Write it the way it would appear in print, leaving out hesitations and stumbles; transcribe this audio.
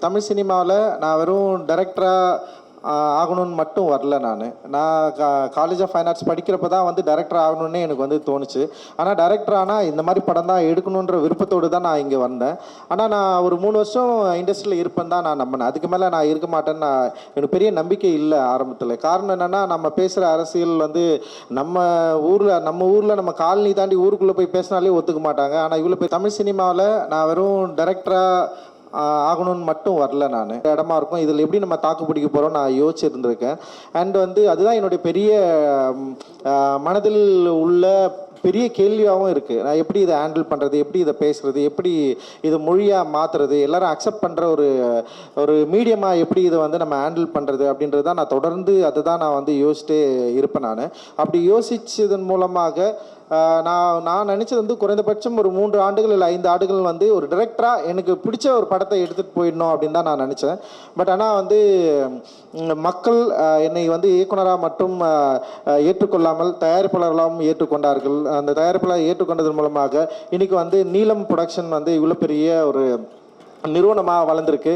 தமிழ் சினிமாவில் நான் வெறும் டைரக்டராக ஆகணும்னு மட்டும் வரல. நான் காலேஜ் ஆஃப் ஃபைன் ஆர்ட்ஸ் படிக்கிறப்ப தான் வந்து டைரக்டர் ஆகணும்னே எனக்கு வந்து தோணுச்சு. ஆனால் டைரக்டர் ஆனால் இந்த மாதிரி படம் தான் எடுக்கணுன்ற விருப்பத்தோடு தான் நான் இங்கே வந்தேன். ஆனால் நான் ஒரு 3 வருஷம் இண்டஸ்ட்ரியில் இருப்பேன் தான் நான் நம்பினேன். அதுக்கு மேலே நான் இருக்க மாட்டேன்னு எனக்கு பெரிய நம்பிக்கை இல்லை ஆரம்பத்தில். காரணம் என்னென்னா, நம்ம பேசுகிற அரசியல் வந்து நம்ம ஊரில் நம்ம காலனி தாண்டி ஊருக்குள்ளே போய் பேசினாலே ஒத்துக்க மாட்டாங்க. ஆனால் இவ்வளோ போய் தமிழ் சினிமாவில் நான் வெறும் டைரக்டராக ஆகணும்னு மட்டும் வரல. இடமா இருக்கும், இதில் எப்படி நம்ம தாக்கு பிடிக்க போகிறோம் நான் யோசிச்சுருந்துருக்கேன். அண்ட் வந்து அதுதான் என்னுடைய பெரிய மனதில் உள்ள பெரிய கேள்வியாகவும் இருக்குது. நான் எப்படி இதை ஹேண்டில் பண்ணுறது, எப்படி இதை பேசுகிறது, எப்படி இதை மொழியாக மாற்றுறது, எல்லோரும் அக்செப்ட் பண்ணுற ஒரு மீடியமாக எப்படி இதை வந்து நம்ம ஹேண்டில் பண்ணுறது அப்படின்றது தான் நான் தொடர்ந்து அதுதான் நான் வந்து யோசிச்சுட்டே இருப்பேன். அப்படி யோசித்ததன் மூலமாக நான் நினச்சது வந்து குறைந்தபட்சம் ஒரு 3 ஆண்டுகள் இல்லை 5 ஆண்டுகள் வந்து ஒரு டைரக்டராக எனக்கு பிடிச்ச ஒரு படத்தை எடுத்துகிட்டு போயிடணும் அப்படின்னு தான் நான் நினச்சேன். பட் ஆனால் வந்து மக்கள் என்னை வந்து இயக்குனராக மட்டும் ஏற்றுக்கொள்ளாமல் தயாரிப்பாளர்களாகவும் ஏற்றுக்கொண்டார்கள். அந்த தயாரிப்பாளர் ஏற்றுக்கொண்டதன் மூலமாக இன்றைக்கி வந்து நீலம் ப்ரொடக்ஷன் வந்து இவ்வளோ பெரிய ஒரு நிறுவனமாக வளர்ந்துருக்கு.